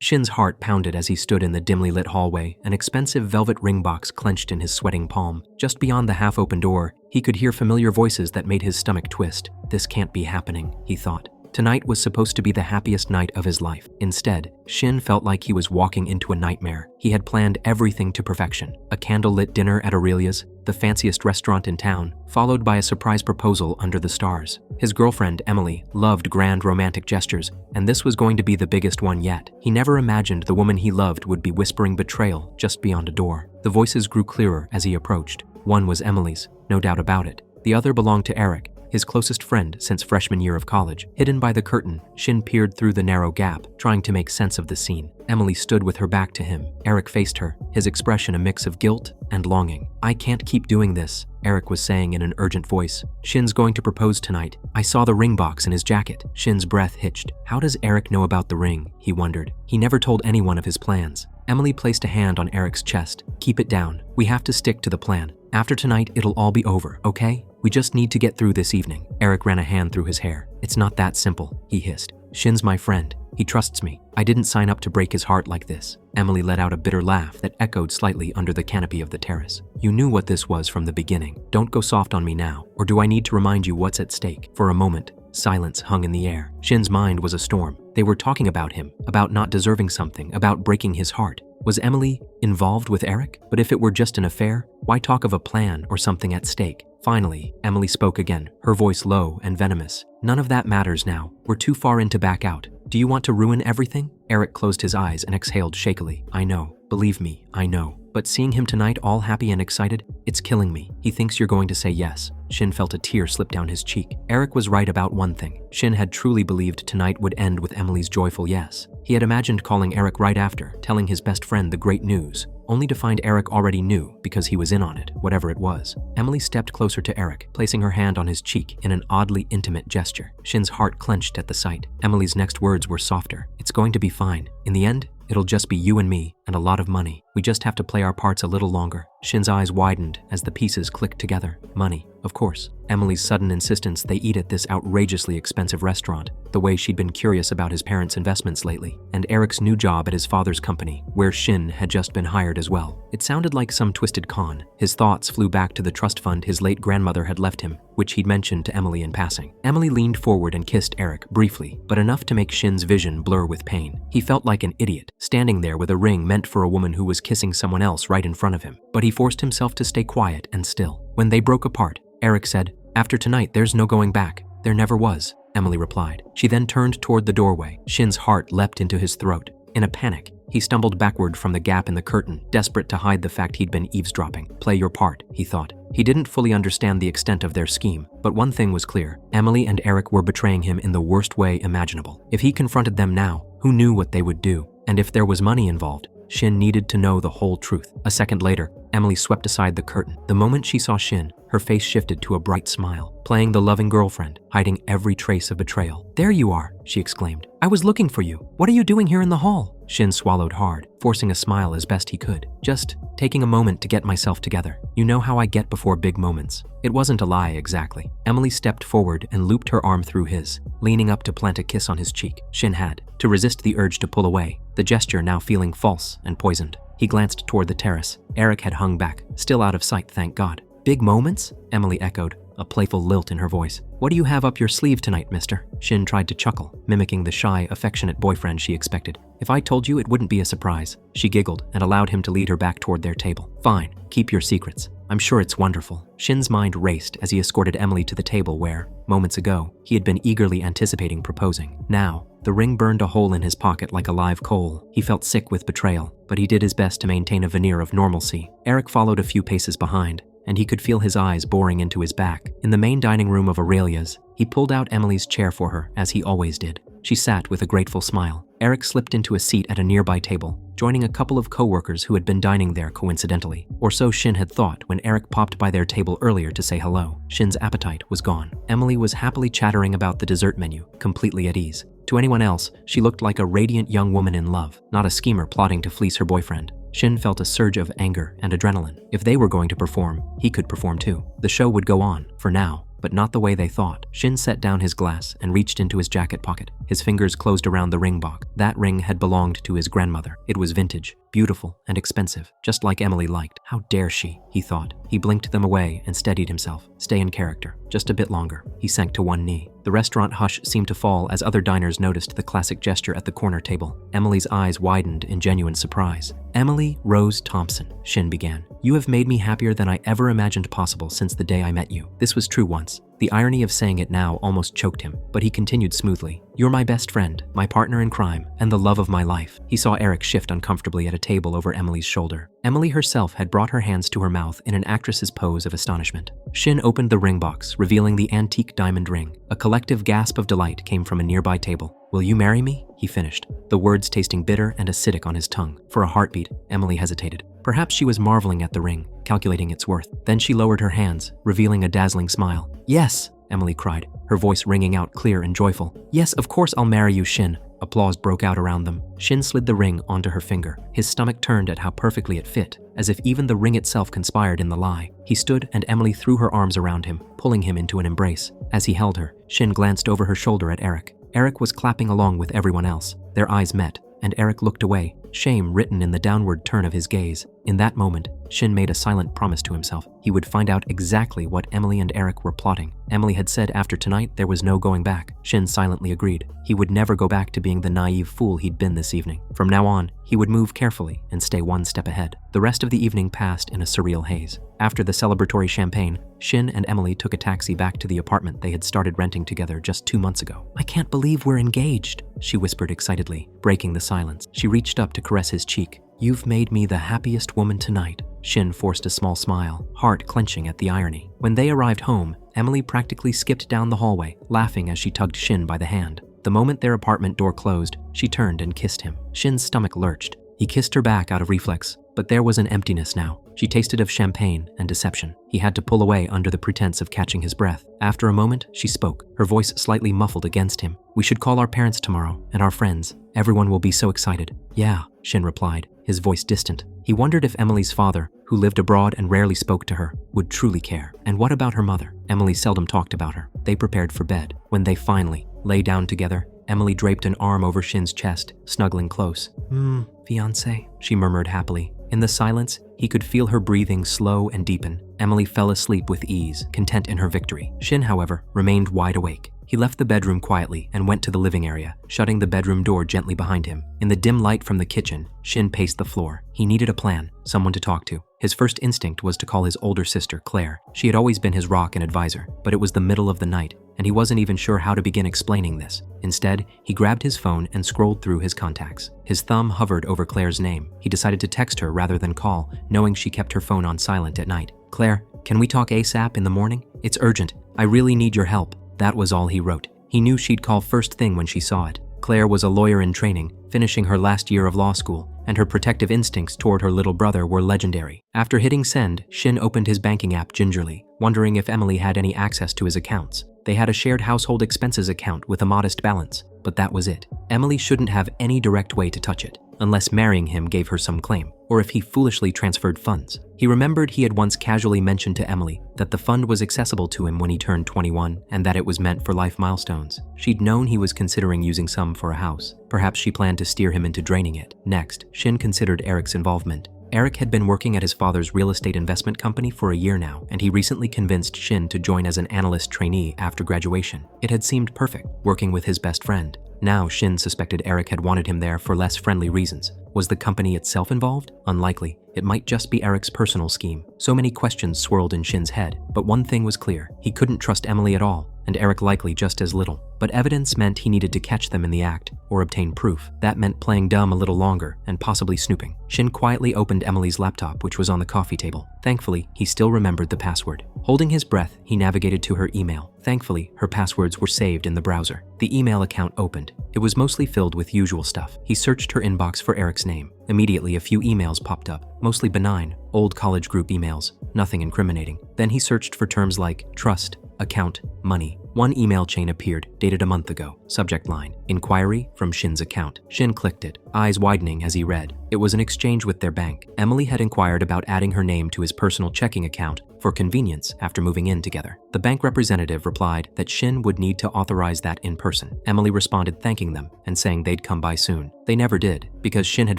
Shin's heart pounded as he stood in the dimly lit hallway, an expensive velvet ring box clenched in his sweating palm. Just beyond the half-open door, he could hear familiar voices that made his stomach twist. This can't be happening, he thought. Tonight was supposed to be the happiest night of his life. Instead, Shin felt like he was walking into a nightmare. He had planned everything to perfection. A candlelit dinner at Aurelia's, the fanciest restaurant in town, followed by a surprise proposal under the stars. His girlfriend, Emily, loved grand romantic gestures, and this was going to be the biggest one yet. He never imagined the woman he loved would be whispering betrayal just beyond a door. The voices grew clearer as he approached. One was Emily's, no doubt about it. The other belonged to Eric, his closest friend since freshman year of college. Hidden by the curtain, Shin peered through the narrow gap, trying to make sense of the scene. Emily stood with her back to him. Eric faced her, his expression a mix of guilt and longing. "I can't keep doing this," Eric was saying in an urgent voice. "Shin's going to propose tonight. I saw the ring box in his jacket." Shin's breath hitched. How does Eric know about the ring? He wondered. He never told anyone of his plans. Emily placed a hand on Eric's chest. "Keep it down. We have to stick to the plan. After tonight, it'll all be over, okay? We just need to get through this evening." Eric ran a hand through his hair. "It's not that simple," he hissed. "Shin's my friend. He trusts me. I didn't sign up to break his heart like this." Emily let out a bitter laugh that echoed slightly under the canopy of the terrace. "You knew what this was from the beginning. Don't go soft on me now, or do I need to remind you what's at stake?" For a moment, silence hung in the air. Shin's mind was a storm. They were talking about him, about not deserving something, about breaking his heart. Was Emily involved with Eric? But if it were just an affair, why talk of a plan or something at stake? Finally, Emily spoke again, her voice low and venomous. "None of that matters now. We're too far in to back out. Do you want to ruin everything?" Eric closed his eyes and exhaled shakily. "I know. Believe me, I know. But seeing him tonight all happy and excited, it's killing me. He thinks you're going to say yes." Shin felt a tear slip down his cheek. Eric was right about one thing. Shin had truly believed tonight would end with Emily's joyful yes. He had imagined calling Eric right after, telling his best friend the great news, only to find Eric already knew because he was in on it, whatever it was. Emily stepped closer to Eric, placing her hand on his cheek in an oddly intimate gesture. Shin's heart clenched at the sight. Emily's next words were softer. "It's going to be fine. In the end, it'll just be you and me, and a lot of money. We just have to play our parts a little longer." Shin's eyes widened as the pieces clicked together. Money, of course. Emily's sudden insistence they eat at this outrageously expensive restaurant, the way she'd been curious about his parents' investments lately, and Eric's new job at his father's company, where Shin had just been hired as well. It sounded like some twisted con. His thoughts flew back to the trust fund his late grandmother had left him, which he'd mentioned to Emily in passing. Emily leaned forward and kissed Eric briefly, but enough to make Shin's vision blur with pain. He felt like an idiot, standing there with a ring meant for a woman who was kissing someone else right in front of him. But he forced himself to stay quiet and still. When they broke apart, Eric said, "After tonight, there's no going back." "There never was," Emily replied. She then turned toward the doorway. Shin's heart leapt into his throat. In a panic, he stumbled backward from the gap in the curtain, desperate to hide the fact he'd been eavesdropping. "Play your part," he thought. He didn't fully understand the extent of their scheme, but one thing was clear. Emily and Eric were betraying him in the worst way imaginable. If he confronted them now, who knew what they would do? And if there was money involved, Shin needed to know the whole truth. A second later, Emily swept aside the curtain. The moment she saw Shin, her face shifted to a bright smile, playing the loving girlfriend, hiding every trace of betrayal. "There you are," she exclaimed. "I was looking for you. What are you doing here in the hall?" Shin swallowed hard, forcing a smile as best he could. "Just taking a moment to get myself together. You know how I get before big moments." It wasn't a lie exactly. Emily stepped forward and looped her arm through his, leaning up to plant a kiss on his cheek. Shin had to resist the urge to pull away, the gesture now feeling false and poisoned. He glanced toward the terrace. Eric had hung back, still out of sight, thank God. "Big moments?" Emily echoed, a playful lilt in her voice. "What do you have up your sleeve tonight, mister?" Shin tried to chuckle, mimicking the shy, affectionate boyfriend she expected. "If I told you, it wouldn't be a surprise." She giggled and allowed him to lead her back toward their table. "Fine, keep your secrets. I'm sure it's wonderful." Shin's mind raced as he escorted Emily to the table where, moments ago, he had been eagerly anticipating proposing. Now, the ring burned a hole in his pocket like a live coal. He felt sick with betrayal, but he did his best to maintain a veneer of normalcy. Eric followed a few paces behind, and he could feel his eyes boring into his back. In the main dining room of Aurelia's, he pulled out Emily's chair for her, as he always did. She sat with a grateful smile. Eric slipped into a seat at a nearby table, joining a couple of co-workers who had been dining there coincidentally. Or so Shin had thought when Eric popped by their table earlier to say hello. Shin's appetite was gone. Emily was happily chattering about the dessert menu, completely at ease. To anyone else, she looked like a radiant young woman in love, not a schemer plotting to fleece her boyfriend. Shin felt a surge of anger and adrenaline. If they were going to perform, he could perform too. The show would go on, for now. but not the way they thought. Shin set down his glass and reached into his jacket pocket. His fingers closed around the ring box. That ring had belonged to his grandmother. It was vintage, beautiful, and expensive, just like Emily liked. How dare she, he thought. He blinked them away and steadied himself. Stay in character. Just a bit longer. He sank to one knee. The restaurant hush seemed to fall as other diners noticed the classic gesture at the corner table. Emily's eyes widened in genuine surprise. Emily Rose Thompson, Shin began. You have made me happier than I ever imagined possible since the day I met you. This was true once. The irony of saying it now almost choked him, but he continued smoothly. You're my best friend, my partner in crime, and the love of my life. He saw Eric shift uncomfortably at a table over Emily's shoulder. Emily herself had brought her hands to her mouth in an actress's pose of astonishment. Shin opened the ring box, revealing the antique diamond ring. A collective gasp of delight came from a nearby table. Will you marry me? He finished, the words tasting bitter and acidic on his tongue. For a heartbeat, Emily hesitated. Perhaps she was marveling at the ring, calculating its worth. Then she lowered her hands, revealing a dazzling smile. Yes, Emily cried, her voice ringing out clear and joyful. Yes, of course I'll marry you, Shin. Applause broke out around them. Shin slid the ring onto her finger. His stomach turned at how perfectly it fit, as if even the ring itself conspired in the lie. He stood and Emily threw her arms around him, pulling him into an embrace. As he held her, Shin glanced over her shoulder at Eric. Eric was clapping along with everyone else. Their eyes met, and Eric looked away, shame written in the downward turn of his gaze. In that moment, Shin made a silent promise to himself. He would find out exactly what Emily and Eric were plotting. Emily had said after tonight there was no going back. Shin silently agreed. He would never go back to being the naive fool he'd been this evening. From now on, he would move carefully and stay one step ahead. The rest of the evening passed in a surreal haze. After the celebratory champagne, Shin and Emily took a taxi back to the apartment they had started renting together just 2 months ago. I can't believe we're engaged, she whispered excitedly, breaking the silence. She reached up to caress his cheek. You've made me the happiest woman tonight. Shin forced a small smile, heart clenching at the irony. When they arrived home, Emily practically skipped down the hallway, laughing as she tugged Shin by the hand. The moment their apartment door closed, she turned and kissed him. Shin's stomach lurched. He kissed her back out of reflex, but there was an emptiness now. She tasted of champagne and deception. He had to pull away under the pretense of catching his breath. After a moment, she spoke, her voice slightly muffled against him. We should call our parents tomorrow, and our friends. Everyone will be so excited. Yeah, Shin replied, his voice distant. He wondered if Emily's father, who lived abroad and rarely spoke to her, would truly care. And what about her mother? Emily seldom talked about her. They prepared for bed. When they finally lay down together, Emily draped an arm over Shin's chest, snuggling close. Fiancée, she murmured happily. In the silence, he could feel her breathing slow and deepen. Emily fell asleep with ease, content in her victory. Shin, however, remained wide awake. He left the bedroom quietly and went to the living area, shutting the bedroom door gently behind him. In the dim light from the kitchen, Shin paced the floor. He needed a plan, someone to talk to. His first instinct was to call his older sister, Clare. She had always been his rock and advisor, but it was the middle of the night, and he wasn't even sure how to begin explaining this. Instead, he grabbed his phone and scrolled through his contacts. His thumb hovered over Claire's name. He decided to text her rather than call, knowing she kept her phone on silent at night. Claire, can we talk ASAP in the morning? It's urgent. I really need your help. That was all he wrote. He knew she'd call first thing when she saw it. Claire was a lawyer in training, finishing her last year of law school, and her protective instincts toward her little brother were legendary. After hitting send, Shin opened his banking app gingerly, wondering if Emily had any access to his accounts. They had a shared household expenses account with a modest balance, but that was it. Emily shouldn't have any direct way to touch it, unless marrying him gave her some claim, or if he foolishly transferred funds. He remembered he had once casually mentioned to Emily that the fund was accessible to him when he turned 21 and that it was meant for life milestones. She'd known he was considering using some for a house. Perhaps she planned to steer him into draining it. Next, Shin considered Eric's involvement. Eric had been working at his father's real estate investment company for a year now, and he recently convinced Shin to join as an analyst trainee after graduation. It had seemed perfect, working with his best friend. Now Shin suspected Eric had wanted him there for less friendly reasons. Was the company itself involved? Unlikely. It might just be Eric's personal scheme. So many questions swirled in Shin's head, but one thing was clear. He couldn't trust Emily at all, and Eric likely just as little. But evidence meant he needed to catch them in the act, or obtain proof. That meant playing dumb a little longer, and possibly snooping. Shin quietly opened Emily's laptop, which was on the coffee table. Thankfully, he still remembered the password. Holding his breath, he navigated to her email. Thankfully, her passwords were saved in the browser. The email account opened. It was mostly filled with usual stuff. He searched her inbox for Eric's name. Immediately, a few emails popped up, mostly benign, old college group emails, nothing incriminating. Then he searched for terms like trust, account, money. One email chain appeared, dated a month ago. Subject line, inquiry from Shin's account. Shin clicked it, eyes widening as he read. It was an exchange with their bank. Emily had inquired about adding her name to his personal checking account for convenience after moving in together. The bank representative replied that Shin would need to authorize that in person. Emily responded thanking them and saying they'd come by soon. They never did, because Shin had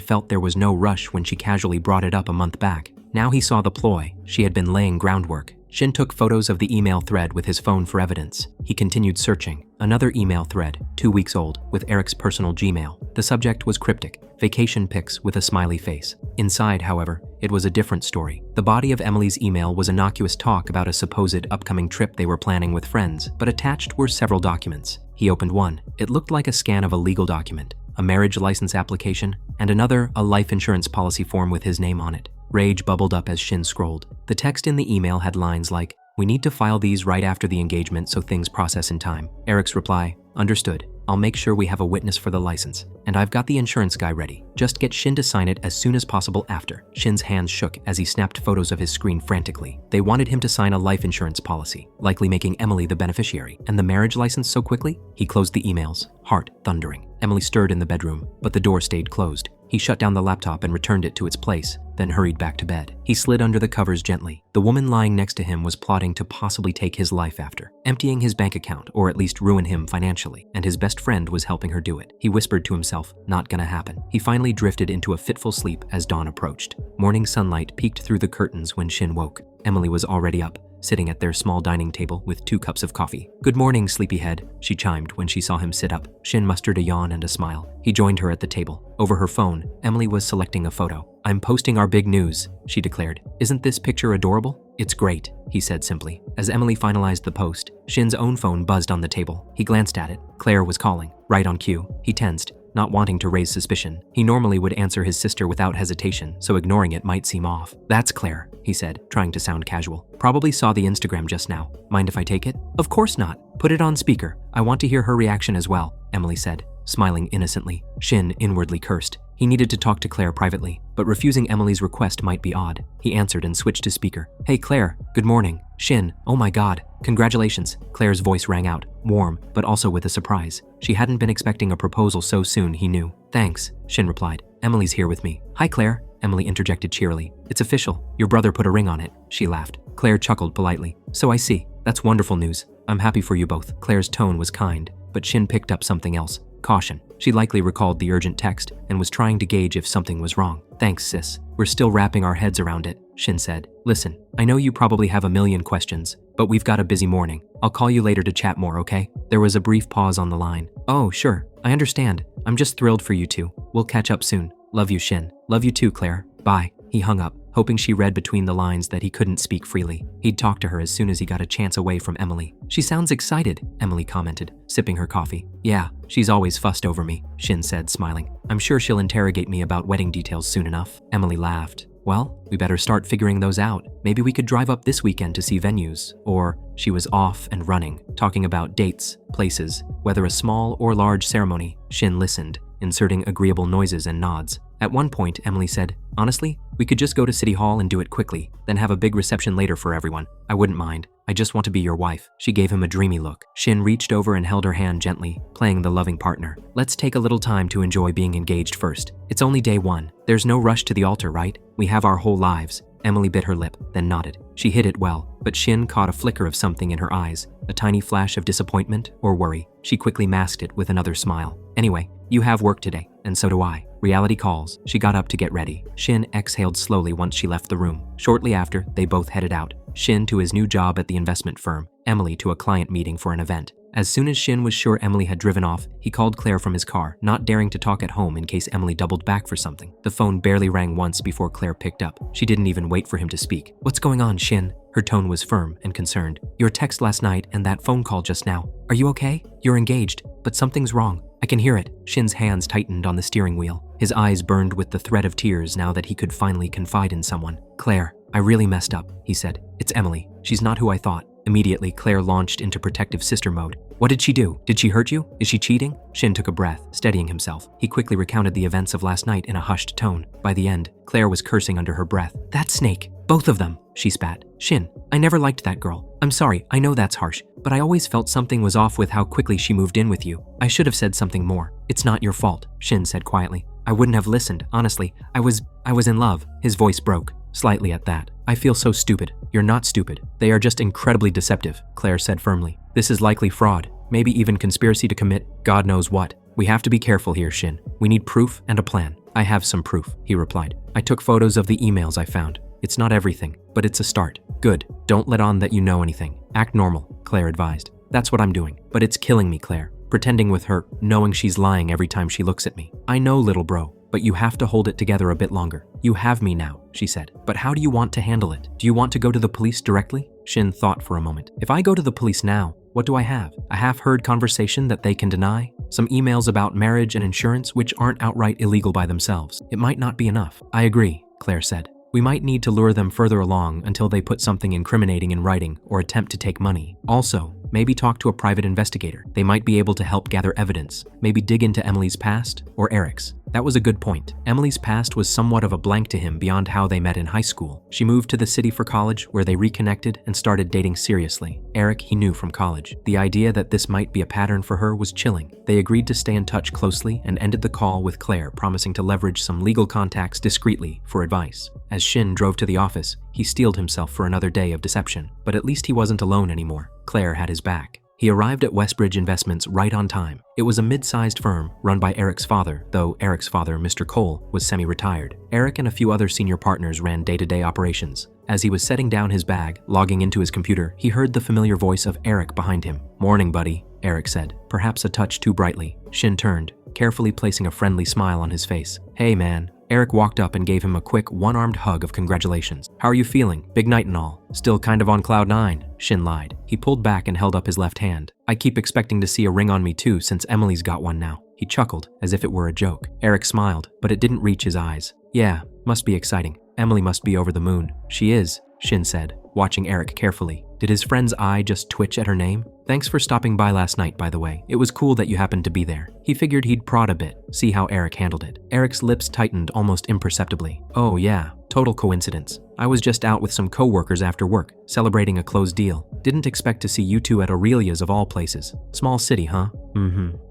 felt there was no rush when she casually brought it up a month back. Now he saw the ploy. She had been laying groundwork. Shin took photos of the email thread with his phone for evidence. He continued searching. Another email thread, 2 weeks old, with Eric's personal Gmail. The subject was cryptic, vacation pics with a smiley face. Inside, however, it was a different story. The body of Emily's email was innocuous talk about a supposed upcoming trip they were planning with friends, but attached were several documents. He opened one. It looked like a scan of a legal document, a marriage license application, and another, a life insurance policy form with his name on it. Rage bubbled up as Shin scrolled. The text in the email had lines like, "We need to file these right after the engagement so things process in time." Eric's reply, "Understood. I'll make sure we have a witness for the license. And I've got the insurance guy ready. Just get Shin to sign it as soon as possible after." Shin's hands shook as he snapped photos of his screen frantically. They wanted him to sign a life insurance policy, likely making Emily the beneficiary. And the marriage license so quickly? He closed the emails, heart thundering. Emily stirred in the bedroom, but the door stayed closed. He shut down the laptop and returned it to its place, then hurried back to bed. He slid under the covers gently. The woman lying next to him was plotting to possibly take his life after, emptying his bank account or at least ruin him financially, and his best friend was helping her do it. He whispered to himself, not gonna happen. He finally drifted into a fitful sleep as dawn approached. Morning sunlight peeked through the curtains when Shin woke. Emily was already up, sitting at their small dining table with 2 cups of coffee. "Good morning, sleepyhead," she chimed when she saw him sit up. Shin mustered a yawn and a smile. He joined her at the table. Over her phone, Emily was selecting a photo. "I'm posting our big news," she declared. "Isn't this picture adorable?" "It's great," he said simply. As Emily finalized the post, Shin's own phone buzzed on the table. He glanced at it. Clare was calling. Right on cue. He tensed, not wanting to raise suspicion. He normally would answer his sister without hesitation, so ignoring it might seem off. "That's Clare," he said, trying to sound casual. "Probably saw the Instagram just now. Mind if I take it?" "Of course not. Put it on speaker. I want to hear her reaction as well," Emily said, smiling innocently. Shin inwardly cursed. He needed to talk to Clare privately, but refusing Emily's request might be odd. He answered and switched to speaker. "Hey Clare, good morning." "Shin, oh my god, congratulations." Clare's voice rang out, warm, but also with a surprise. She hadn't been expecting a proposal so soon, he knew. "Thanks," Shin replied. "Emily's here with me." "Hi Clare," Emily interjected cheerily. "It's official. Your brother put a ring on it." She laughed. Clare chuckled politely. "So I see. That's wonderful news. I'm happy for you both." Clare's tone was kind, but Shin picked up something else. Caution. She likely recalled the urgent text and was trying to gauge if something was wrong. "Thanks, sis. We're still wrapping our heads around it," Shin said. "Listen, I know you probably have a million questions, but we've got a busy morning. I'll call you later to chat more, okay?" There was a brief pause on the line. "Oh, sure. I understand. I'm just thrilled for you two. We'll catch up soon. Love you, Shin." "Love you too, Clare. Bye." He hung up, hoping she read between the lines that he couldn't speak freely. He'd talk to her as soon as he got a chance away from Emily. "She sounds excited," Emily commented, sipping her coffee. "Yeah, she's always fussed over me," Shin said, smiling. "I'm sure she'll interrogate me about wedding details soon enough." Emily laughed. "Well, we better start figuring those out. Maybe we could drive up this weekend to see venues." Or she was off and running, talking about dates, places, whether a small or large ceremony. Shin listened, inserting agreeable noises and nods. At one point, Emily said, "Honestly, we could just go to City Hall and do it quickly, then have a big reception later for everyone. I wouldn't mind. I just want to be your wife." She gave him a dreamy look. Shin reached over and held her hand gently, playing the loving partner. "Let's take a little time to enjoy being engaged first. It's only day 1. There's no rush to the altar, right? We have our whole lives." Emily bit her lip, then nodded. She hid it well, but Shin caught a flicker of something in her eyes, a tiny flash of disappointment or worry. She quickly masked it with another smile. "Anyway, you have work today, and so do I. Reality calls." She got up to get ready. Shin exhaled slowly once she left the room. Shortly after, they both headed out. Shin to his new job at the investment firm, Emily to a client meeting for an event. As soon as Shin was sure Emily had driven off, he called Clare from his car, not daring to talk at home in case Emily doubled back for something. The phone barely rang once before Clare picked up. She didn't even wait for him to speak. "What's going on, Shin?" Her tone was firm and concerned. "Your text last night and that phone call just now. Are you okay? You're engaged, but something's wrong. I can hear it." Shin's hands tightened on the steering wheel. His eyes burned with the threat of tears now that he could finally confide in someone. "Clare, I really messed up," he said. "It's Emily. She's not who I thought." Immediately, Clare launched into protective sister mode. "What did she do? Did she hurt you? Is she cheating?" Shin took a breath, steadying himself. He quickly recounted the events of last night in a hushed tone. By the end, Clare was cursing under her breath. "That snake! Both of them, she spat. Shin, I never liked that girl. I'm sorry, I know that's harsh, but I always felt something was off with how quickly she moved in with you. I should have said something more. It's not your fault, Shin said quietly. I wouldn't have listened, honestly. I was in love. His voice broke, slightly at that. I feel so stupid. You're not stupid. They are just incredibly deceptive, Claire said firmly. This is likely fraud, maybe even conspiracy to commit God knows what. We have to be careful here, Shin. We need proof and a plan. I have some proof, he replied. I took photos of the emails I found. It's not everything, but it's a start. Good. Don't let on that you know anything. Act normal, Claire advised. That's what I'm doing. But it's killing me, Claire. Pretending with her, knowing she's lying every time she looks at me. I know, little bro, but you have to hold it together a bit longer. You have me now, she said. But how do you want to handle it? Do you want to go to the police directly? Shin thought for a moment. If I go to the police now, what do I have? A half-heard conversation that they can deny? Some emails about marriage and insurance which aren't outright illegal by themselves. It might not be enough. I agree, Claire said. We might need to lure them further along until they put something incriminating in writing or attempt to take money. Also, maybe talk to a private investigator. They might be able to help gather evidence. Maybe dig into Emily's past or Eric's. That was a good point. Emily's past was somewhat of a blank to him beyond how they met in high school. She moved to the city for college where they reconnected and started dating seriously. Eric he knew from college. The idea that this might be a pattern for her was chilling. They agreed to stay in touch closely and ended the call with Claire, promising to leverage some legal contacts discreetly for advice. As Shin drove to the office, he steeled himself for another day of deception. But at least he wasn't alone anymore. Claire had his back. He arrived at Westbridge Investments right on time. It was a mid-sized firm run by Eric's father, though Eric's father, Mr. Cole, was semi-retired. Eric and a few other senior partners ran day-to-day operations. As he was setting down his bag, logging into his computer, he heard the familiar voice of Eric behind him. "Morning, buddy," Eric said, perhaps a touch too brightly. Shin turned, carefully placing a friendly smile on his face. "Hey, man." Eric walked up and gave him a quick one-armed hug of congratulations. "How are you feeling? Big night and all." "Still kind of on cloud nine," Shin lied. He pulled back and held up his left hand. "I keep expecting to see a ring on me too since Emily's got one now." He chuckled, as if it were a joke. Eric smiled, but it didn't reach his eyes. "Yeah, must be exciting. Emily must be over the moon." "She is," Shin said, watching Eric carefully. Did his friend's eye just twitch at her name? "Thanks for stopping by last night, by the way. It was cool that you happened to be there." He figured he'd prod a bit, see how Eric handled it. Eric's lips tightened almost imperceptibly. "Oh yeah, total coincidence. I was just out with some co-workers after work, celebrating a closed deal. Didn't expect to see you two at Aurelia's of all places. Small city, huh?"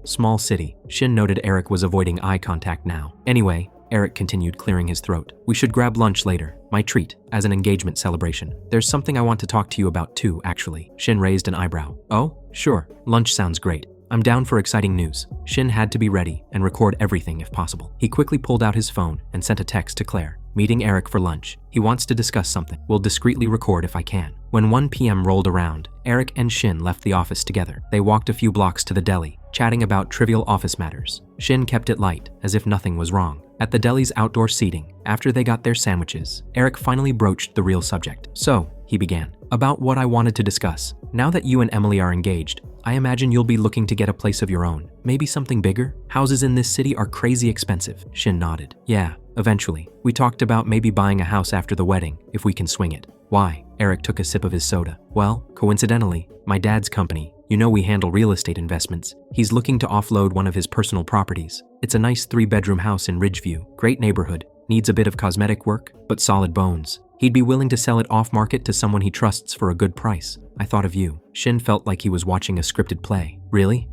Small city. Shin noted Eric was avoiding eye contact now. "Anyway," Eric continued, clearing his throat, "we should grab lunch later. My treat, as an engagement celebration. There's something I want to talk to you about too, actually." Shin raised an eyebrow. "Oh, sure. Lunch sounds great. I'm down for exciting news." Shin had to be ready and record everything if possible. He quickly pulled out his phone and sent a text to Claire. "Meeting Eric for lunch. He wants to discuss something. We'll discreetly record if I can." When 1 p.m. rolled around, Eric and Shin left the office together. They walked a few blocks to the deli, chatting about trivial office matters. Shin kept it light, as if nothing was wrong. At the deli's outdoor seating, after they got their sandwiches, Eric finally broached the real subject. "So," he began, "about what I wanted to discuss. Now that you and Emily are engaged, I imagine you'll be looking to get a place of your own. Maybe something bigger? Houses in this city are crazy expensive." Shin nodded. "Yeah, eventually. We talked about maybe buying a house after the wedding, if we can swing it." "Why?" Eric took a sip of his soda. "Well, coincidentally, my dad's company, you know we handle real estate investments. He's looking to offload one of his personal properties. It's a nice 3-bedroom house in Ridgeview. Great neighborhood. Needs a bit of cosmetic work, but solid bones. He'd be willing to sell it off-market to someone he trusts for a good price. I thought of you." Shin felt like he was watching a scripted play. "Really?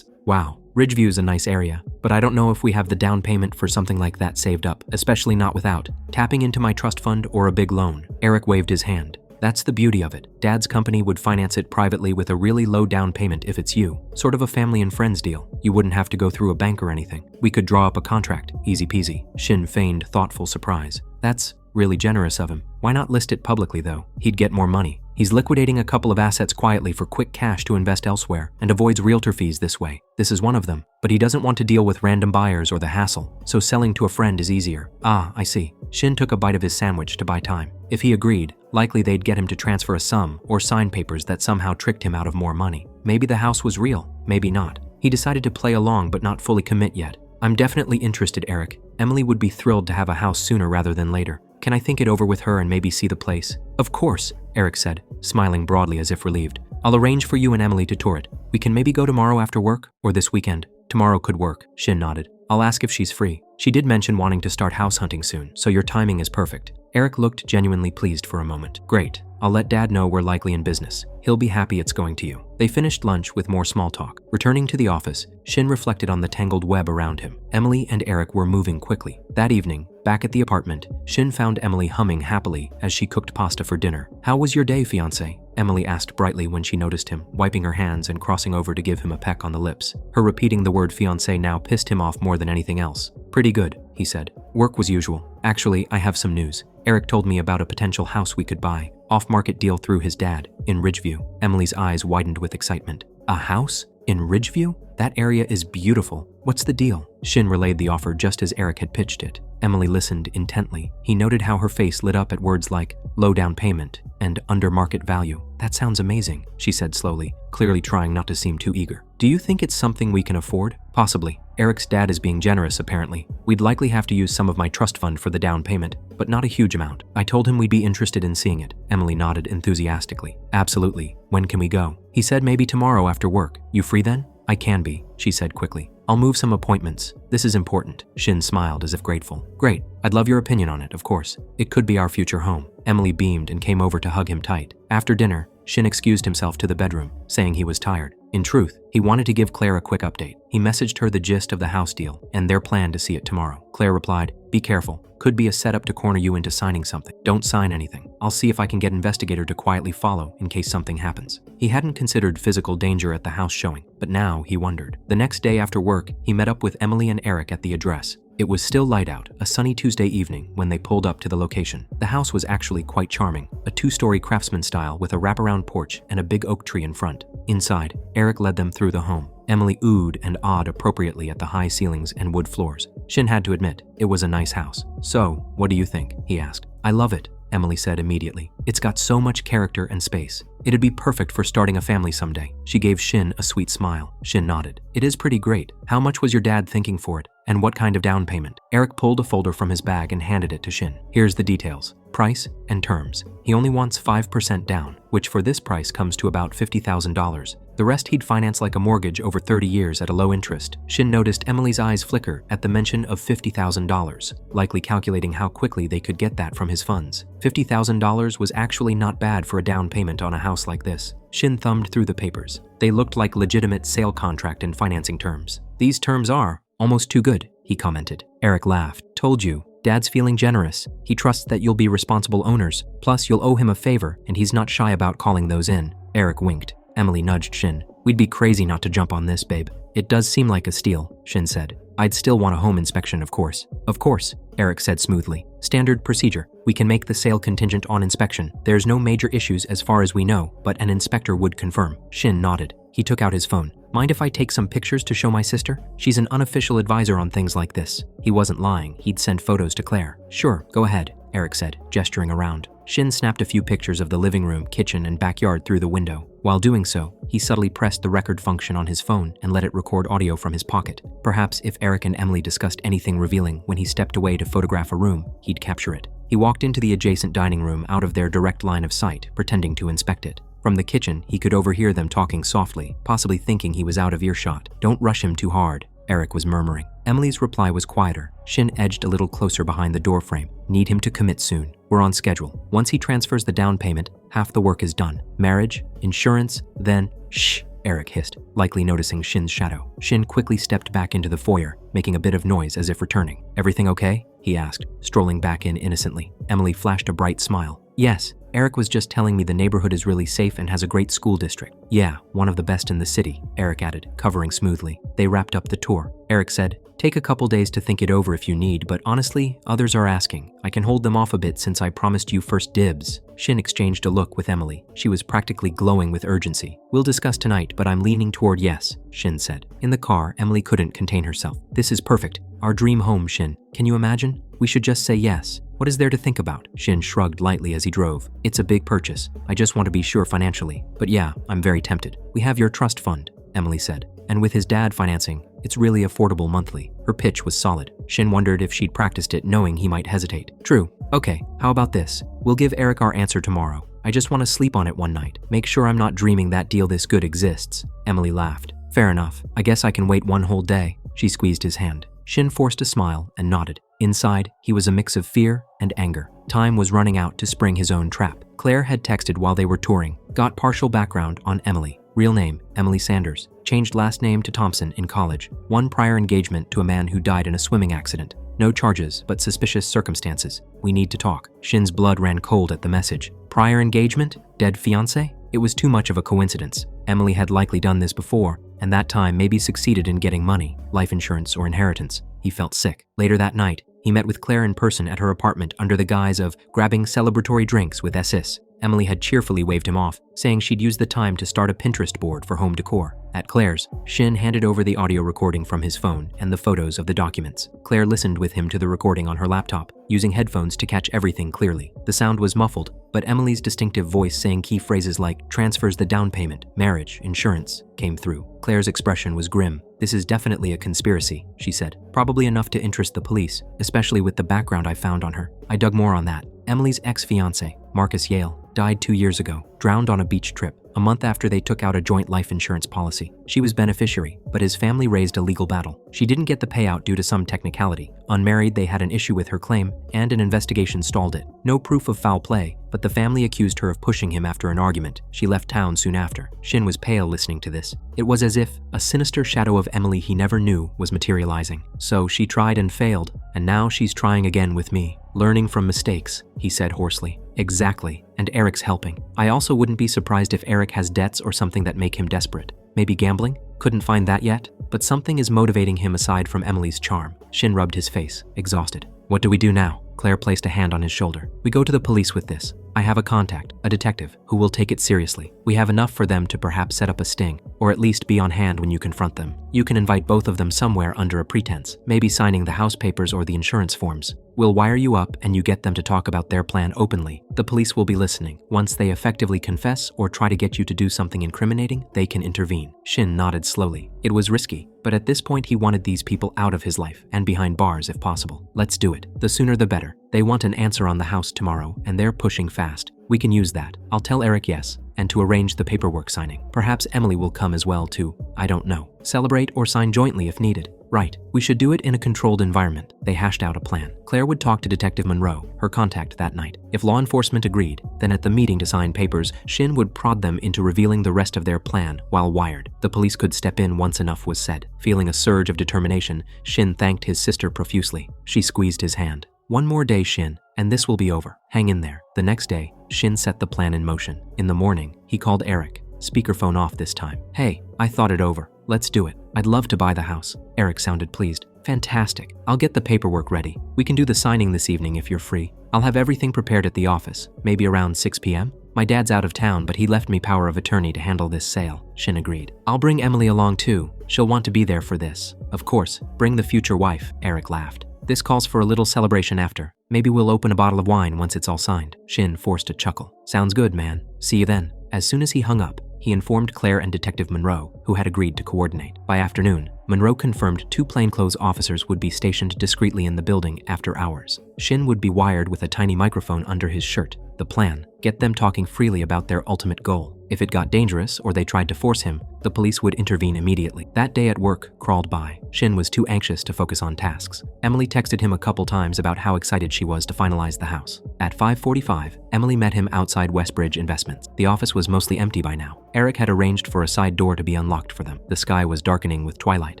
Wow. Ridgeview's a nice area, but I don't know if we have the down payment for something like that saved up, especially not without tapping into my trust fund or a big loan." Eric waved his hand. "That's the beauty of it. Dad's company would finance it privately with a really low down payment if it's you. Sort of a family and friends deal. You wouldn't have to go through a bank or anything. We could draw up a contract. Easy peasy." Shin feigned thoughtful surprise. "That's really generous of him. Why not list it publicly though? He'd get more money. He's liquidating a couple of assets quietly for quick cash to invest elsewhere and avoids realtor fees this way. This is one of them. But he doesn't want to deal with random buyers or the hassle, so selling to a friend is easier." "Ah, I see." Shin took a bite of his sandwich to buy time. If he agreed, likely they'd get him to transfer a sum or sign papers that somehow tricked him out of more money. Maybe the house was real, maybe not. He decided to play along but not fully commit yet. "I'm definitely interested, Eric. Emily would be thrilled to have a house sooner rather than later. Can I think it over with her and maybe see the place?" "Of course," Eric said, smiling broadly as if relieved. "I'll arrange for you and Emily to tour it. We can maybe go tomorrow after work, or this weekend." "Tomorrow could work," Shin nodded. "I'll ask if she's free. She did mention wanting to start house hunting soon, so your timing is perfect." Eric looked genuinely pleased for a moment. Great. I'll let Dad know we're likely in business. He'll be happy it's going to you. They finished lunch with more small talk. Returning to the office, Shin reflected on the tangled web around him. Emily and Eric were moving quickly. That evening, back at the apartment, Shin found Emily humming happily as she cooked pasta for dinner. "How was your day, fiancé?" Emily asked brightly when she noticed him, wiping her hands and crossing over to give him a peck on the lips. Her repeating the word fiancé now pissed him off more than anything else. "Pretty good," he said. "Work was usual. Actually, I have some news. Eric told me about a potential house we could buy. Off-market deal through his dad, in Ridgeview." Emily's eyes widened with excitement. "A house? In Ridgeview? That area is beautiful. What's the deal?" Shin relayed the offer just as Eric had pitched it. Emily listened intently. He noted how her face lit up at words like low down payment and under market value. "That sounds amazing," she said slowly, clearly trying not to seem too eager. "Do you think it's something we can afford?" "Possibly. Eric's dad is being generous, apparently. We'd likely have to use some of my trust fund for the down payment, but not a huge amount. I told him we'd be interested in seeing it." Emily nodded enthusiastically. "Absolutely. When can we go?" He said maybe tomorrow after work. "You free then?" "I can be," she said quickly. "I'll move some appointments. This is important." Shin smiled as if grateful. "Great. I'd love your opinion on it, of course. It could be our future home." Emily beamed and came over to hug him tight. After dinner, Shin excused himself to the bedroom, saying he was tired. In truth, he wanted to give Clare a quick update. He messaged her the gist of the house deal and their plan to see it tomorrow. Clare replied, "Be careful. Could be a setup to corner you into signing something. Don't sign anything. I'll see if I can get investigator to quietly follow in case something happens." He hadn't considered physical danger at the house showing, but now he wondered. The next day after work, he met up with Emily and Eric at the address. It was still light out, a sunny Tuesday evening, when they pulled up to the location. The house was actually quite charming, a two-story craftsman style with a wraparound porch and a big oak tree in front. Inside, Eric led them through the home. Emily oohed and awed appropriately at the high ceilings and wood floors. Shin had to admit, it was a nice house. "So, what do you think?" he asked. "I love it," Emily said immediately. "It's got so much character and space. It'd be perfect for starting a family someday." She gave Shin a sweet smile. Shin nodded. "It is pretty great. How much was your dad thinking for it? And what kind of down payment?" Eric pulled a folder from his bag and handed it to Shin. "Here's the details. Price and terms. He only wants 5% down, which for this price comes to about $50,000. The rest he'd finance like a mortgage over 30 years at a low interest." Shin noticed Emily's eyes flicker at the mention of $50,000, likely calculating how quickly they could get that from his funds. $50,000 was actually not bad for a down payment on a house like this. Shin thumbed through the papers. They looked like legitimate sale contract and financing terms. "These terms are almost too good," he commented. Eric laughed. "Told you. Dad's feeling generous. He trusts that you'll be responsible owners. Plus, you'll owe him a favor, and he's not shy about calling those in." Eric winked. Emily nudged Shin. "We'd be crazy not to jump on this, babe." "It does seem like a steal," Shin said. "I'd still want a home inspection, of course." "Of course," Eric said smoothly. "Standard procedure. We can make the sale contingent on inspection. There's no major issues as far as we know, but an inspector would confirm." Shin nodded. He took out his phone. "Mind if I take some pictures to show my sister? She's an unofficial advisor on things like this." He wasn't lying. He'd send photos to Clare. "Sure, go ahead," Eric said, gesturing around. Shin snapped a few pictures of the living room, kitchen, and backyard through the window. While doing so, he subtly pressed the record function on his phone and let it record audio from his pocket. Perhaps if Eric and Emily discussed anything revealing when he stepped away to photograph a room, he'd capture it. He walked into the adjacent dining room out of their direct line of sight, pretending to inspect it. From the kitchen, he could overhear them talking softly, possibly thinking he was out of earshot. "Don't rush him too hard," Eric was murmuring. Emily's reply was quieter. Shin edged a little closer behind the doorframe. "Need him to commit soon. We're on schedule. Once he transfers the down payment, half the work is done. Marriage, insurance, then..." "Shh," Eric hissed, likely noticing Shin's shadow. Shin quickly stepped back into the foyer, making a bit of noise as if returning. "Everything okay?" he asked, strolling back in innocently. Emily flashed a bright smile. "Yes. Eric was just telling me the neighborhood is really safe and has a great school district." "Yeah, one of the best in the city," Eric added, covering smoothly. They wrapped up the tour. Eric said, "Take a couple days to think it over if you need, but honestly, others are asking. I can hold them off a bit since I promised you first dibs." Shin exchanged a look with Emily. She was practically glowing with urgency. "We'll discuss tonight, but I'm leaning toward yes," Shin said. In the car, Emily couldn't contain herself. "This is perfect. Our dream home, Shin. Can you imagine? We should just say yes. What is there to think about?" Shin shrugged lightly as he drove. "It's a big purchase. I just want to be sure financially. But yeah, I'm very tempted." "We have your trust fund," Emily said. "And with his dad financing, it's really affordable monthly." Her pitch was solid. Shin wondered if she'd practiced it knowing he might hesitate. "True. Okay, how about this? We'll give Eric our answer tomorrow. I just want to sleep on it one night. Make sure I'm not dreaming that deal this good exists." Emily laughed. "Fair enough. I guess I can wait one whole day." She squeezed his hand. Shin forced a smile and nodded. Inside, he was a mix of fear and anger. Time was running out to spring his own trap. Claire had texted while they were touring. Got partial background on Emily. Real name, Emily Sanders. Changed last name to Thompson in college. One prior engagement to a man who died in a swimming accident. No charges, but suspicious circumstances. We need to talk. Shin's blood ran cold at the message. Prior engagement? Dead fiancé? It was too much of a coincidence. Emily had likely done this before, and that time maybe succeeded in getting money, life insurance or inheritance. He felt sick. Later that night, he met with Claire in person at her apartment under the guise of grabbing celebratory drinks with SS. Emily had cheerfully waved him off, saying she'd use the time to start a Pinterest board for home decor. At Claire's, Shin handed over the audio recording from his phone and the photos of the documents. Claire listened with him to the recording on her laptop, using headphones to catch everything clearly. The sound was muffled, but Emily's distinctive voice saying key phrases like transfers the down payment, marriage, insurance, came through. Claire's expression was grim. This is definitely a conspiracy, she said. Probably enough to interest the police, especially with the background I found on her. I dug more on that. Emily's ex-fiancé, Marcus Yale, died 2 years ago, drowned on a beach trip, a month after they took out a joint life insurance policy. She was beneficiary, but his family raised a legal battle. She didn't get the payout due to some technicality. Unmarried, they had an issue with her claim, and an investigation stalled it. No proof of foul play, but the family accused her of pushing him after an argument. She left town soon after. Shin was pale listening to this. It was as if a sinister shadow of Emily he never knew was materializing. So she tried and failed, and now she's trying again with me. Learning from mistakes, he said hoarsely. Exactly, and Eric's helping. I also wouldn't be surprised if Eric has debts or something that make him desperate. Maybe gambling? Couldn't find that yet, but something is motivating him aside from Emily's charm. Shin rubbed his face, exhausted. What do we do now? Claire placed a hand on his shoulder. We go to the police with this. I have a contact, a detective, who will take it seriously. We have enough for them to perhaps set up a sting, or at least be on hand when you confront them. You can invite both of them somewhere under a pretense, maybe signing the house papers or the insurance forms. We'll wire you up and you get them to talk about their plan openly. The police will be listening. Once they effectively confess or try to get you to do something incriminating, they can intervene. Shin nodded slowly. It was risky, but at this point he wanted these people out of his life and behind bars if possible. Let's do it. The sooner the better. They want an answer on the house tomorrow and they're pushing fast. We can use that. I'll tell Eric yes, and to arrange the paperwork signing. Perhaps Emily will come as well too. I don't know. Celebrate or sign jointly if needed. Right. We should do it in a controlled environment. They hashed out a plan. Claire would talk to Detective Monroe, her contact that night. If law enforcement agreed, then at the meeting to sign papers, Shin would prod them into revealing the rest of their plan while wired. The police could step in once enough was said. Feeling a surge of determination, Shin thanked his sister profusely. She squeezed his hand. One more day, Shin, and this will be over. Hang in there. The next day, Shin set the plan in motion. In the morning, he called Eric. Speakerphone off this time. Hey, I thought it over. Let's do it. I'd love to buy the house. Eric sounded pleased. Fantastic. I'll get the paperwork ready. We can do the signing this evening if you're free. I'll have everything prepared at the office, maybe around 6 p.m. My dad's out of town, but he left me power of attorney to handle this sale. Shin agreed. I'll bring Emily along too. She'll want to be there for this. Of course, bring the future wife, Eric laughed. This calls for a little celebration after. Maybe we'll open a bottle of wine once it's all signed. Shin forced a chuckle. Sounds good, man. See you then. As soon as he hung up, he informed Claire and Detective Monroe, who had agreed to coordinate. By afternoon, Monroe confirmed 2 plainclothes officers would be stationed discreetly in the building after hours. Shin would be wired with a tiny microphone under his shirt. The plan: get them talking freely about their ultimate goal. If it got dangerous or they tried to force him, the police would intervene immediately. That day at work crawled by. Shin was too anxious to focus on tasks. Emily texted him a couple times about how excited she was to finalize the house. At 5:45, Emily met him outside Westbridge Investments. The office was mostly empty by now. Eric had arranged for a side door to be unlocked for them. The sky was darkening with twilight.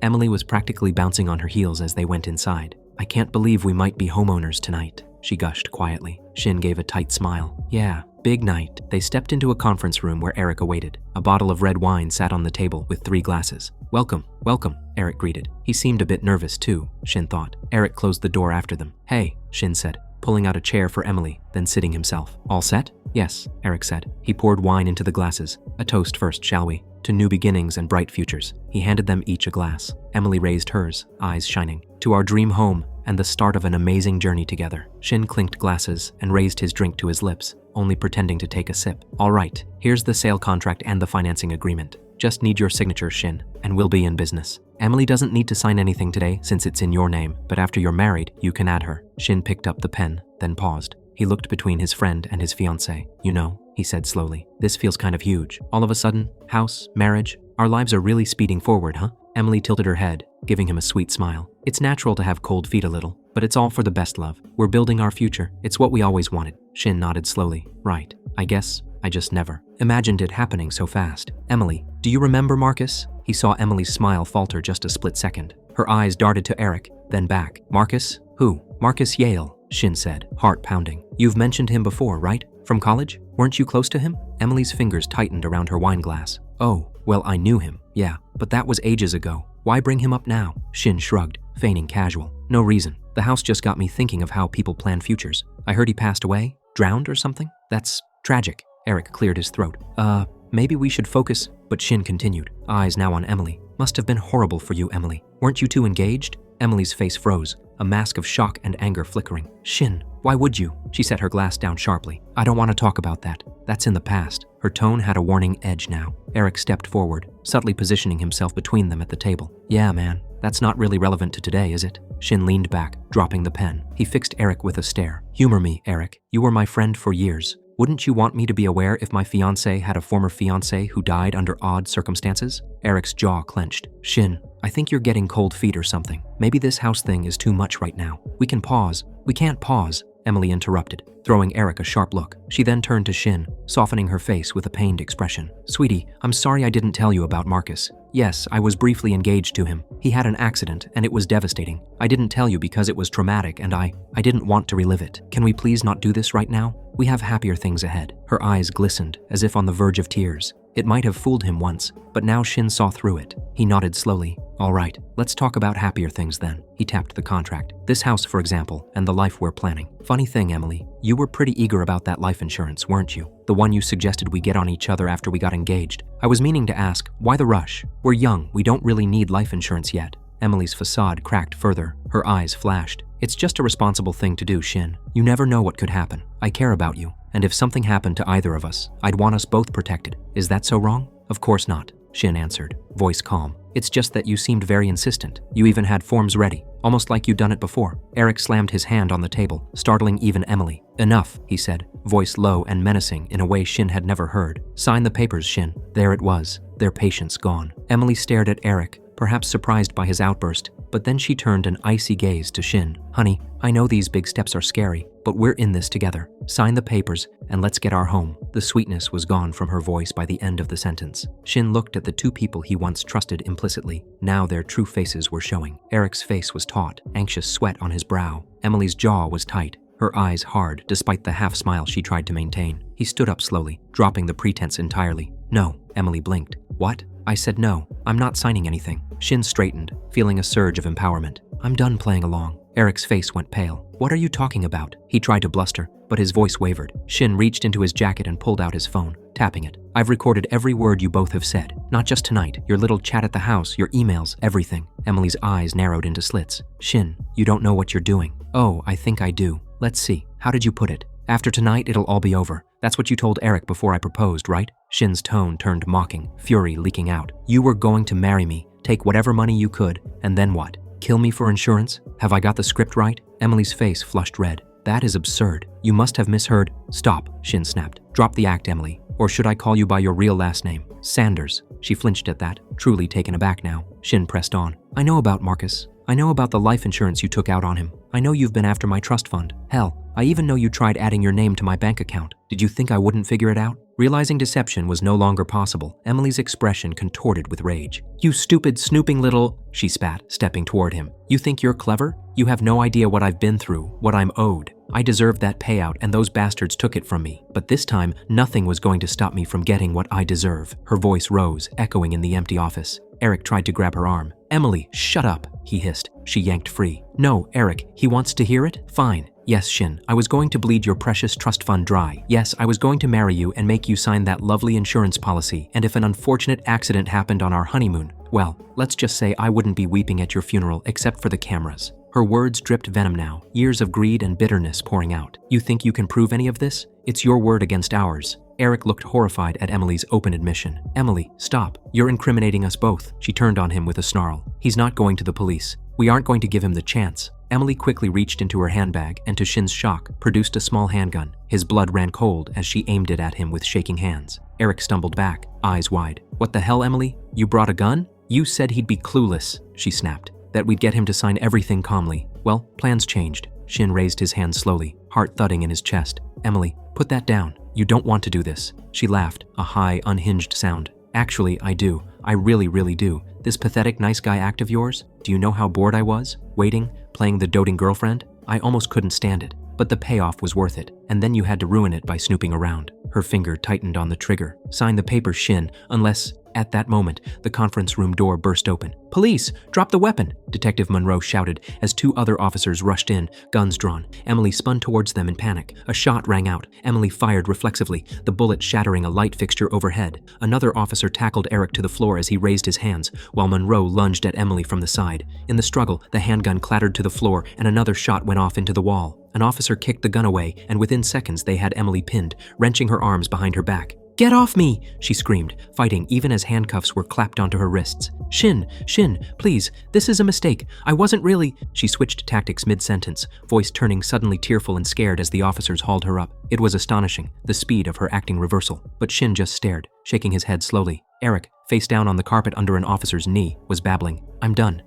Emily was practically bouncing on her heels as they went inside. I can't believe we might be homeowners tonight, she gushed quietly. Shin gave a tight smile. Yeah, big night. They stepped into a conference room where Eric awaited. A bottle of red wine sat on the table with 3 glasses. Welcome, welcome, Eric greeted. He seemed a bit nervous too, Shin thought. Eric closed the door after them. Hey, Shin said, pulling out a chair for Emily, then sitting himself. All set? Yes, Eric said. He poured wine into the glasses. A toast first, shall we? To new beginnings and bright futures. He handed them each a glass. Emily raised hers, eyes shining. To our dream home and the start of an amazing journey together. Shin clinked glasses and raised his drink to his lips, only pretending to take a sip. All right, here's the sale contract and the financing agreement. Just need your signature, Shin, and we'll be in business. Emily doesn't need to sign anything today since it's in your name, but after you're married, you can add her. Shin picked up the pen, then paused. He looked between his friend and his fiancée. You know, he said slowly, this feels kind of huge. All of a sudden, house, marriage, our lives are really speeding forward, huh? Emily tilted her head, giving him a sweet smile. It's natural to have cold feet a little. But it's all for the best, love. We're building our future. It's what we always wanted. Shin nodded slowly. Right. I guess I just never imagined it happening so fast. Emily, do you remember Marcus? He saw Emily's smile falter just a split second. Her eyes darted to Eric, then back. Marcus? Who? Marcus Yale, Shin said, heart pounding. You've mentioned him before, right? From college? Weren't you close to him? Emily's fingers tightened around her wine glass. Oh, well, I knew him. Yeah, but that was ages ago. Why bring him up now? Shin shrugged, feigning casual. No reason. The house just got me thinking of how people plan futures. I heard he passed away? Drowned or something? That's tragic. Eric cleared his throat. Maybe we should focus. But Shin continued, eyes now on Emily. Must have been horrible for you, Emily. Weren't you two engaged? Emily's face froze, a mask of shock and anger flickering. Shin, why would you? She set her glass down sharply. I don't want to talk about that. That's in the past. Her tone had a warning edge now. Eric stepped forward, subtly positioning himself between them at the table. Yeah, man, that's not really relevant to today, is it? Shin leaned back, dropping the pen. He fixed Eric with a stare. Humor me, Eric. You were my friend for years. Wouldn't you want me to be aware if my fiancé had a former fiancé who died under odd circumstances? Eric's jaw clenched. Shin, I think you're getting cold feet or something. Maybe this house thing is too much right now. We can pause. We can't pause, Emily interrupted, throwing Eric a sharp look. She then turned to Shin, softening her face with a pained expression. Sweetie, I'm sorry I didn't tell you about Marcus. Yes, I was briefly engaged to him. He had an accident, and it was devastating. I didn't tell you because it was traumatic, and I didn't want to relive it. Can we please not do this right now? We have happier things ahead. Her eyes glistened, as if on the verge of tears. It might have fooled him once, but now Shin saw through it. He nodded slowly. All right, let's talk about happier things then. He tapped the contract. This house, for example, and the life we're planning. Funny thing, Emily, you were pretty eager about that life insurance, weren't you? The one you suggested we get on each other after we got engaged. I was meaning to ask, why the rush? We're young, we don't really need life insurance yet. Emily's facade cracked further. Her eyes flashed. It's just a responsible thing to do, Shin. You never know what could happen. I care about you, and if something happened to either of us, I'd want us both protected. Is that so wrong? Of course not, Shin answered, voice calm. It's just that you seemed very insistent. You even had forms ready, almost like you'd done it before. Eric slammed his hand on the table, startling even Emily. Enough, he said, voice low and menacing in a way Shin had never heard. Sign the papers, Shin. There it was, their patience gone. Emily stared at Eric, perhaps surprised by his outburst, but then she turned an icy gaze to Shin. Honey, I know these big steps are scary, but we're in this together. Sign the papers and let's get our home. The sweetness was gone from her voice by the end of the sentence. Shin looked at the two people he once trusted implicitly. Now their true faces were showing. Eric's face was taut, anxious sweat on his brow. Emily's jaw was tight, her eyes hard despite the half smile she tried to maintain. He stood up slowly, dropping the pretense entirely. No, Emily blinked. What? I said no, I'm not signing anything. Shin straightened, feeling a surge of empowerment. I'm done playing along. Eric's face went pale. What are you talking about? He tried to bluster, but his voice wavered. Shin reached into his jacket and pulled out his phone, tapping it. I've recorded every word you both have said. Not just tonight, your little chat at the house, your emails, everything. Emily's eyes narrowed into slits. Shin, you don't know what you're doing. Oh, I think I do. Let's see. How did you put it? After tonight, it'll all be over. That's what you told Eric before I proposed, right? Shin's tone turned mocking, fury leaking out. You were going to marry me, take whatever money you could, and then what? Kill me for insurance? Have I got the script right? Emily's face flushed red. That is absurd. You must have misheard. Stop, Shin snapped. Drop the act, Emily. Or should I call you by your real last name? Sanders. She flinched at that, truly taken aback now. Shin pressed on. I know about Marcus. I know about the life insurance you took out on him. I know you've been after my trust fund. Hell, I even know you tried adding your name to my bank account. Did you think I wouldn't figure it out? Realizing deception was no longer possible, Emily's expression contorted with rage. You stupid, snooping little, she spat, stepping toward him. You think you're clever? You have no idea what I've been through, what I'm owed. I deserved that payout and those bastards took it from me. But this time, nothing was going to stop me from getting what I deserve. Her voice rose, echoing in the empty office. Eric tried to grab her arm. Emily, shut up, he hissed. She yanked free. No, Eric, he wants to hear it? Fine. Yes, Shin, I was going to bleed your precious trust fund dry. Yes, I was going to marry you and make you sign that lovely insurance policy. And if an unfortunate accident happened on our honeymoon, well, let's just say I wouldn't be weeping at your funeral except for the cameras. Her words dripped venom now, years of greed and bitterness pouring out. You think you can prove any of this? It's your word against ours. Eric looked horrified at Emily's open admission. Emily, stop. You're incriminating us both. She turned on him with a snarl. He's not going to the police. We aren't going to give him the chance. Emily quickly reached into her handbag and, to Shin's shock, produced a small handgun. His blood ran cold as she aimed it at him with shaking hands. Eric stumbled back, eyes wide. What the hell, Emily? You brought a gun? You said he'd be clueless, she snapped. That we'd get him to sign everything calmly. Well, plans changed. Shin raised his hand slowly, heart thudding in his chest. Emily, put that down. You don't want to do this. She laughed, a high, unhinged sound. Actually, I do. I really, really do. This pathetic nice guy act of yours? Do you know how bored I was? Waiting, playing the doting girlfriend? I almost couldn't stand it. But the payoff was worth it, and then you had to ruin it by snooping around. Her finger tightened on the trigger. Sign the paper, Shin, unless... At that moment, the conference room door burst open. Police! Drop the weapon! Detective Monroe shouted as two other officers rushed in, guns drawn. Emily spun towards them in panic. A shot rang out. Emily fired reflexively, the bullet shattering a light fixture overhead. Another officer tackled Eric to the floor as he raised his hands, while Monroe lunged at Emily from the side. In the struggle, the handgun clattered to the floor and another shot went off into the wall. An officer kicked the gun away, and within seconds they had Emily pinned, wrenching her arms behind her back. "Get off me!" she screamed, fighting even as handcuffs were clapped onto her wrists. Shin, please, this is a mistake. I wasn't really..." She switched tactics mid-sentence, voice turning suddenly tearful and scared as the officers hauled her up. It was astonishing, the speed of her acting reversal. But Shin just stared, shaking his head slowly. Eric, face down on the carpet under an officer's knee, was babbling. I'm done.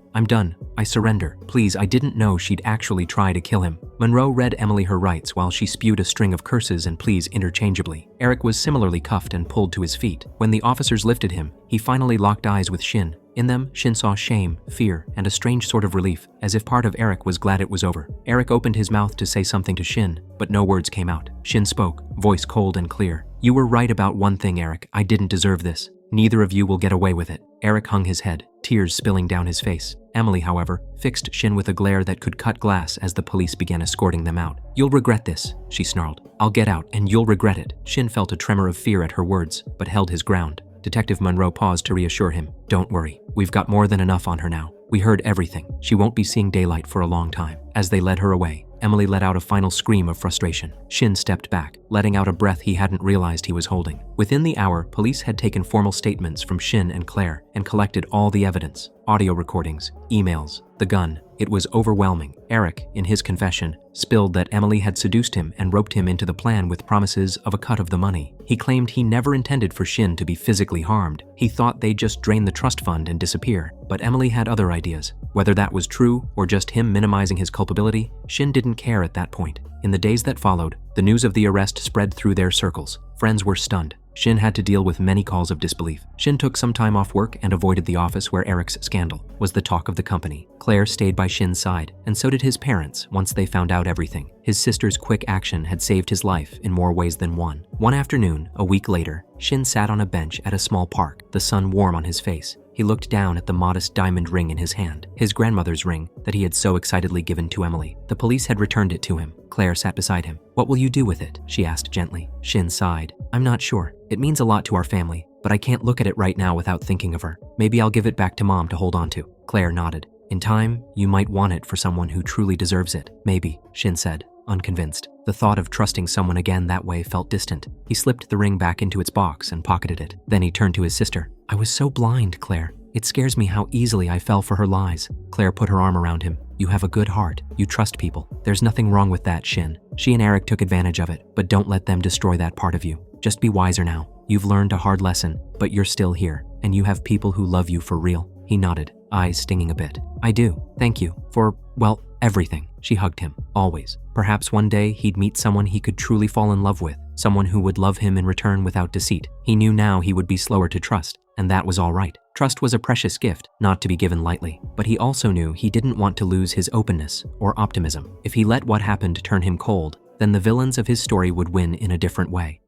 I surrender. Please, I didn't know she'd actually try to kill him." Monroe read Emily her rights while she spewed a string of curses and pleas interchangeably. Eric was similarly cuffed and pulled to his feet. When the officers lifted him, he finally locked eyes with Shin. In them, Shin saw shame, fear, and a strange sort of relief, as if part of Eric was glad it was over. Eric opened his mouth to say something to Shin, but no words came out. Shin spoke, voice cold and clear. "You were right about one thing, Eric. I didn't deserve this. Neither of you will get away with it." Eric hung his head, tears spilling down his face. Emily, however, fixed Shin with a glare that could cut glass as the police began escorting them out. "You'll regret this," she snarled. "I'll get out, and you'll regret it." Shin felt a tremor of fear at her words, but held his ground. Detective Monroe paused to reassure him. "Don't worry. We've got more than enough on her now. We heard everything. She won't be seeing daylight for a long time." As they led her away, Emily let out a final scream of frustration. Shin stepped back, letting out a breath he hadn't realized he was holding. Within the hour, police had taken formal statements from Shin and Clare and collected all the evidence. Audio recordings, emails, the gun. It was overwhelming. Eric, in his confession, spilled that Emily had seduced him and roped him into the plan with promises of a cut of the money. He claimed he never intended for Shin to be physically harmed. He thought they'd just drain the trust fund and disappear. But Emily had other ideas. Whether that was true or just him minimizing his culpability, Shin didn't care at that point. In the days that followed, the news of the arrest spread through their circles. Friends were stunned. Shin had to deal with many calls of disbelief. Shin took some time off work and avoided the office where Eric's scandal was the talk of the company. Clare stayed by Shin's side, and so did his parents once they found out everything. His sister's quick action had saved his life in more ways than one. One afternoon, a week later, Shin sat on a bench at a small park, the sun warm on his face. He looked down at the modest diamond ring in his hand, his grandmother's ring that he had so excitedly given to Emily. The police had returned it to him. Clare sat beside him. "What will you do with it?" she asked gently. Shin sighed. "I'm not sure. It means a lot to our family, but I can't look at it right now without thinking of her. Maybe I'll give it back to Mom to hold on to." Clare nodded. "In time, you might want it for someone who truly deserves it." "Maybe," Shin said, unconvinced. The thought of trusting someone again that way felt distant. He slipped the ring back into its box and pocketed it. Then he turned to his sister. "I was so blind, Clare. It scares me how easily I fell for her lies." Clare put her arm around him. "You have a good heart. You trust people. There's nothing wrong with that, Shin. She and Eric took advantage of it, but don't let them destroy that part of you. Just be wiser now. You've learned a hard lesson, but you're still here, and you have people who love you for real." He nodded, eyes stinging a bit. "I do. Thank you for, well, everything." She hugged him, always. Perhaps one day he'd meet someone he could truly fall in love with, someone who would love him in return without deceit. He knew now he would be slower to trust, and that was all right. Trust was a precious gift, not to be given lightly. But he also knew he didn't want to lose his openness or optimism. If he let what happened turn him cold, then the villains of his story would win in a different way.